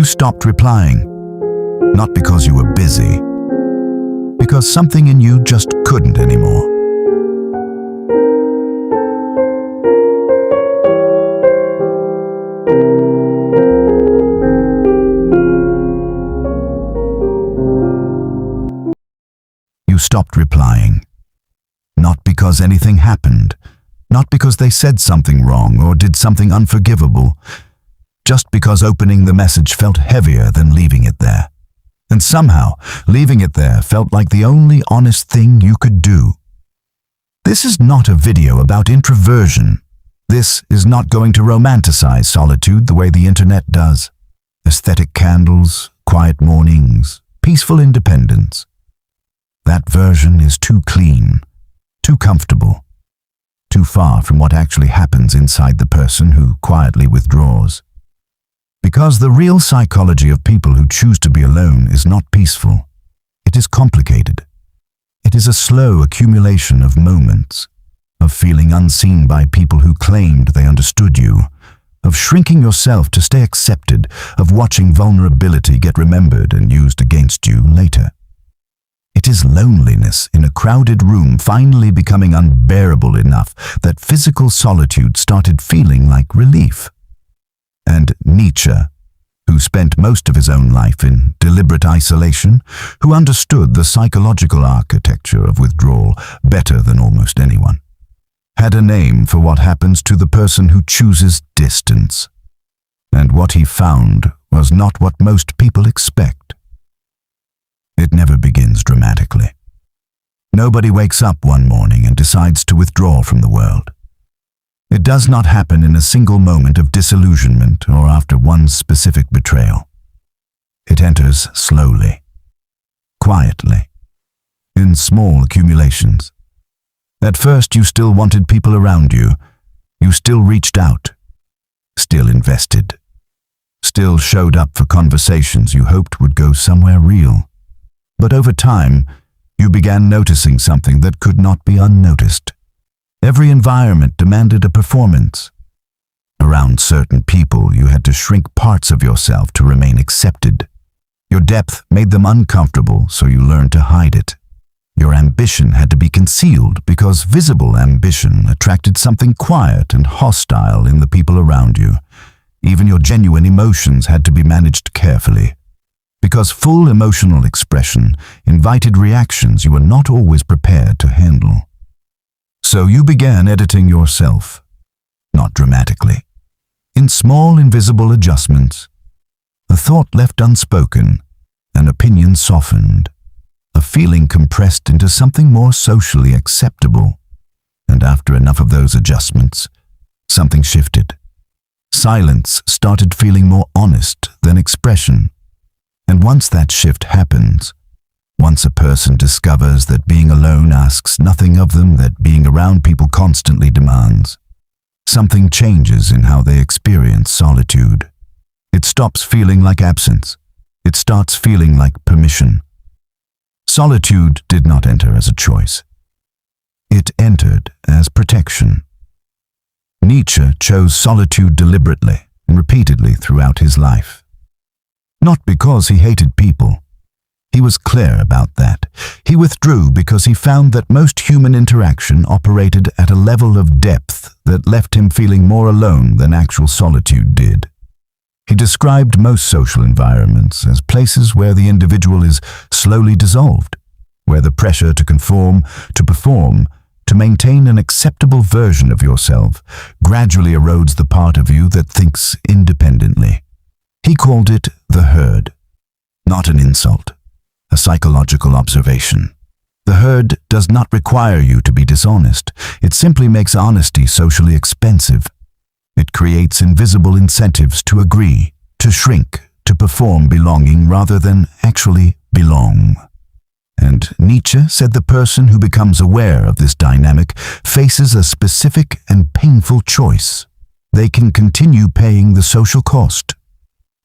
You stopped replying, not because you were busy, because something in you just couldn't anymore. You stopped replying, not because anything happened, not because they said something wrong or did something unforgivable, just because opening the message felt heavier than leaving it there. And somehow, leaving it there felt like the only honest thing you could do. This is not a video about introversion. This is not going to romanticize solitude the way the internet does. Aesthetic candles, quiet mornings, peaceful independence. That version is too clean, too comfortable, too far from what actually happens inside the person who quietly withdraws. Because the real psychology of people who choose to be alone is not peaceful. It is complicated. It is a slow accumulation of moments, of feeling unseen by people who claimed they understood you, of shrinking yourself to stay accepted, of watching vulnerability get remembered and used against you later. It is loneliness in a crowded room finally becoming unbearable enough that physical solitude started feeling like relief. And Nietzsche, who spent most of his own life in deliberate isolation, who understood the psychological architecture of withdrawal better than almost anyone, had a name for what happens to the person who chooses distance. And what he found was not what most people expect. It never begins dramatically. Nobody wakes up one morning and decides to withdraw from the world. It does not happen in a single moment of disillusionment or after one specific betrayal. It enters slowly, quietly, in small accumulations. At first you still wanted people around you. You still reached out, still invested, still showed up for conversations you hoped would go somewhere real. But over time, you began noticing something that could not be unnoticed. Every environment demanded a performance. Around certain people, you had to shrink parts of yourself to remain accepted. Your depth made them uncomfortable, so you learned to hide it. Your ambition had to be concealed because visible ambition attracted something quiet and hostile in the people around you. Even your genuine emotions had to be managed carefully, because full emotional expression invited reactions you were not always prepared to handle. So you began editing yourself, not dramatically, in small invisible adjustments. A thought left unspoken, an opinion softened, a feeling compressed into something more socially acceptable. And after enough of those adjustments, something shifted. Silence started feeling more honest than expression. And once that shift happens, once a person discovers that being alone asks nothing of them that being around people constantly demands, something changes in how they experience solitude. It stops feeling like absence. It starts feeling like permission. Solitude did not enter as a choice. It entered as protection. Nietzsche chose solitude deliberately and repeatedly throughout his life. Not because he hated people. He was clear about that. He withdrew because he found that most human interaction operated at a level of depth that left him feeling more alone than actual solitude did. He described most social environments as places where the individual is slowly dissolved, where the pressure to conform, to perform, to maintain an acceptable version of yourself gradually erodes the part of you that thinks independently. He called it the herd, not an insult, a psychological observation. The herd does not require you to be dishonest. It simply makes honesty socially expensive. It creates invisible incentives to agree, to shrink, to perform belonging rather than actually belong. And Nietzsche said the person who becomes aware of this dynamic faces a specific and painful choice. They can continue paying the social cost,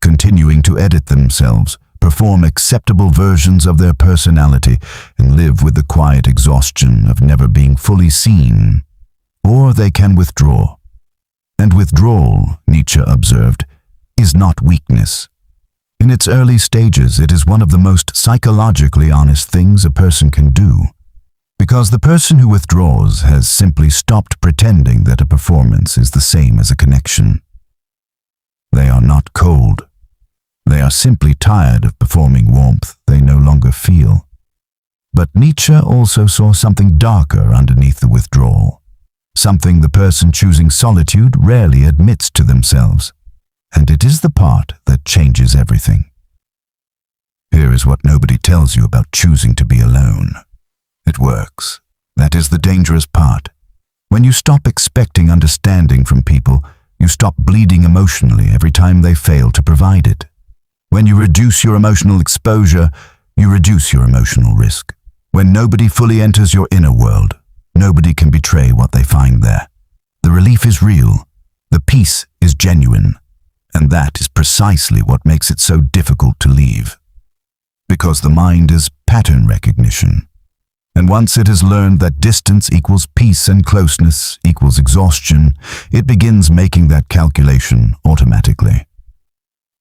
continuing to edit themselves, perform acceptable versions of their personality, and live with the quiet exhaustion of never being fully seen. Or they can withdraw. And withdrawal, Nietzsche observed, is not weakness. In its early stages, it is one of the most psychologically honest things a person can do, because the person who withdraws has simply stopped pretending that a performance is the same as a connection. They are not cold. They are simply tired of performing warmth they no longer feel. But Nietzsche also saw something darker underneath the withdrawal, something the person choosing solitude rarely admits to themselves, and it is the part that changes everything. Here is what nobody tells you about choosing to be alone. It works. That is the dangerous part. When you stop expecting understanding from people, you stop bleeding emotionally every time they fail to provide it. When you reduce your emotional exposure, you reduce your emotional risk. When nobody fully enters your inner world, nobody can betray what they find there. The relief is real. The peace is genuine. And that is precisely what makes it so difficult to leave. Because the mind is pattern recognition. And once it has learned that distance equals peace and closeness equals exhaustion, it begins making that calculation automatically.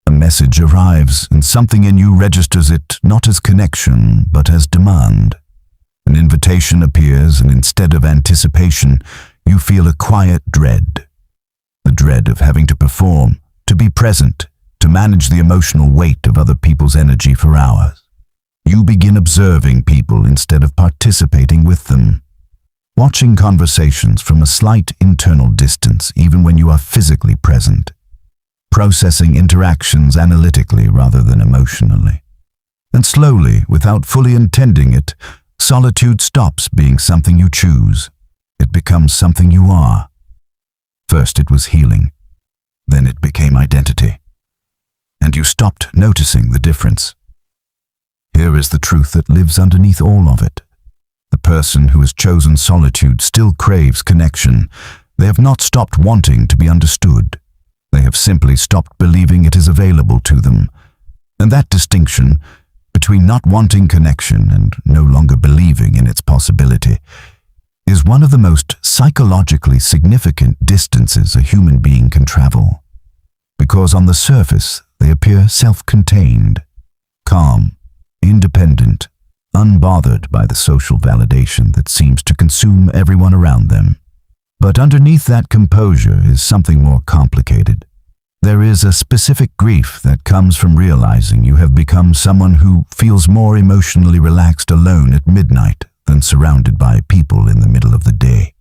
A message arrives, and something in you registers it not as connection, but as demand. An invitation appears, and instead of anticipation, you feel a quiet dread. The dread of having to perform, to be present, to manage the emotional weight of other people's energy for hours. You begin observing people instead of participating with them, watching conversations from a slight internal distance even when you are physically present, processing interactions analytically rather than emotionally. And slowly, without fully intending it, solitude stops being something you choose. It becomes something you are. First it was healing. Then it became identity. And you stopped noticing the difference. Here is the truth that lives underneath all of it. The person who has chosen solitude still craves connection. They have not stopped wanting to be understood. They have simply stopped believing it is available to them. And that distinction between not wanting connection and no longer believing in its possibility is one of the most psychologically significant distances a human being can travel. Because on the surface, they appear self-contained, calm, independent, unbothered by the social validation that seems to consume everyone around them. But underneath that composure is something more complicated. There is a specific grief that comes from realizing you have become someone who feels more emotionally relaxed alone at midnight than surrounded by people in the middle of the day.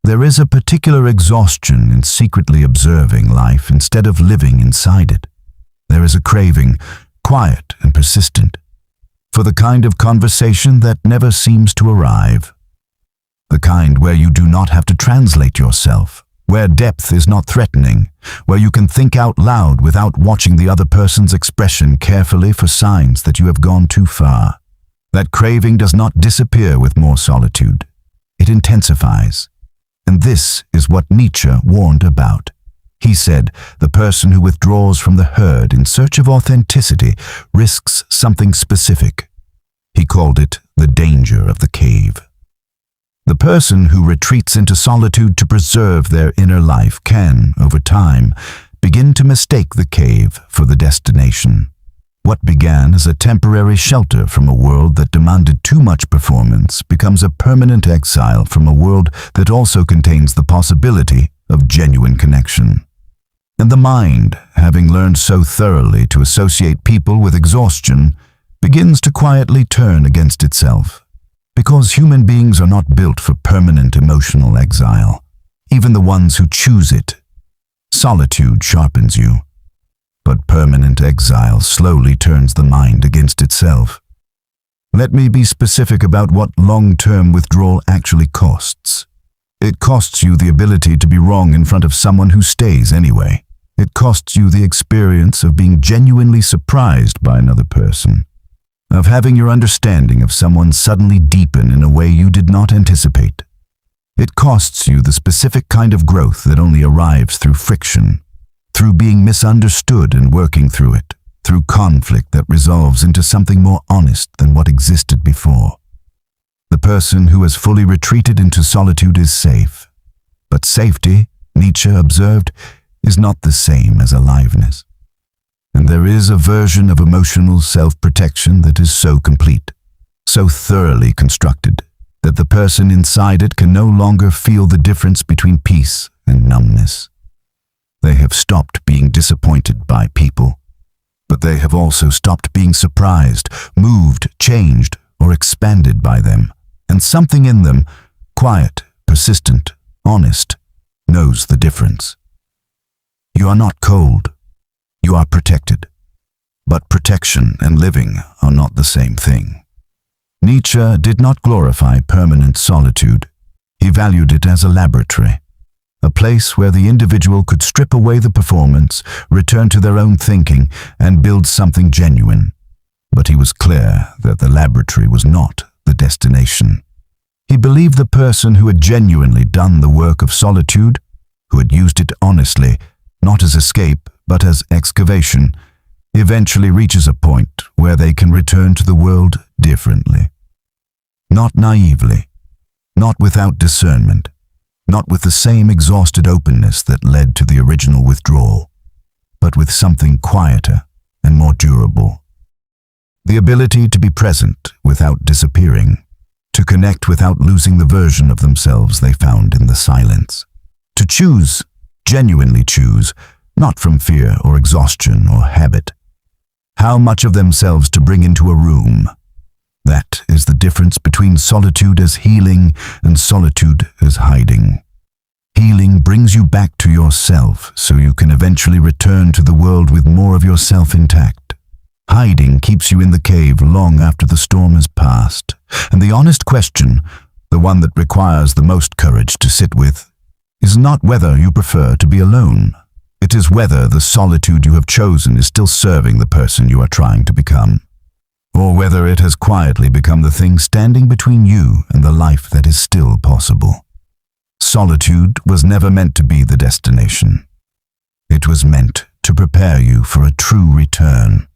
There is a particular exhaustion in secretly observing life instead of living inside it. There is a craving, quiet and persistent, for the kind of conversation that never seems to arrive. The kind where you do not have to translate yourself, where depth is not threatening, where you can think out loud without watching the other person's expression carefully for signs that you have gone too far. That craving does not disappear with more solitude. It intensifies. And this is what Nietzsche warned about. He said, the person who withdraws from the herd in search of authenticity risks something specific. He called it the danger of the cave. The person who retreats into solitude to preserve their inner life can, over time, begin to mistake the cave for the destination. What began as a temporary shelter from a world that demanded too much performance becomes a permanent exile from a world that also contains the possibility of genuine connection. And the mind, having learned so thoroughly to associate people with exhaustion, begins to quietly turn against itself. Because human beings are not built for permanent emotional exile, even the ones who choose it. Solitude sharpens you, but permanent exile slowly turns the mind against itself. Let me be specific about what long-term withdrawal actually costs. It costs you the ability to be wrong in front of someone who stays anyway. It costs you the experience of being genuinely surprised by another person, of having your understanding of someone suddenly deepen in a way you did not anticipate. It costs you the specific kind of growth that only arrives through friction, through being misunderstood and working through it, through conflict that resolves into something more honest than what existed before. The person who has fully retreated into solitude is safe, but safety, Nietzsche observed, is not the same as aliveness. And there is a version of emotional self-protection that is so complete, so thoroughly constructed, that the person inside it can no longer feel the difference between peace and numbness. They have stopped being disappointed by people, but they have also stopped being surprised, moved, changed, or expanded by them. And something in them, quiet, persistent, honest, knows the difference. You are not cold. You are protected. But protection and living are not the same thing. Nietzsche did not glorify permanent solitude. He valued it as a laboratory, a place where the individual could strip away the performance, return to their own thinking, and build something genuine. But he was clear that the laboratory was not the destination. He believed the person who had genuinely done the work of solitude, who had used it honestly, not as escape, but as excavation, eventually reaches a point where they can return to the world differently. Not naively, not without discernment, not with the same exhausted openness that led to the original withdrawal, but with something quieter and more durable. The ability to be present without disappearing, to connect without losing the version of themselves they found in the silence, to choose, genuinely choose, not from fear or exhaustion or habit, how much of themselves to bring into a room. That is the difference between solitude as healing and solitude as hiding. Healing brings you back to yourself so you can eventually return to the world with more of yourself intact. Hiding keeps you in the cave long after the storm has passed. And the honest question, the one that requires the most courage to sit with, is not whether you prefer to be alone. It is whether the solitude you have chosen is still serving the person you are trying to become, or whether it has quietly become the thing standing between you and the life that is still possible. Solitude was never meant to be the destination. It was meant to prepare you for a true return.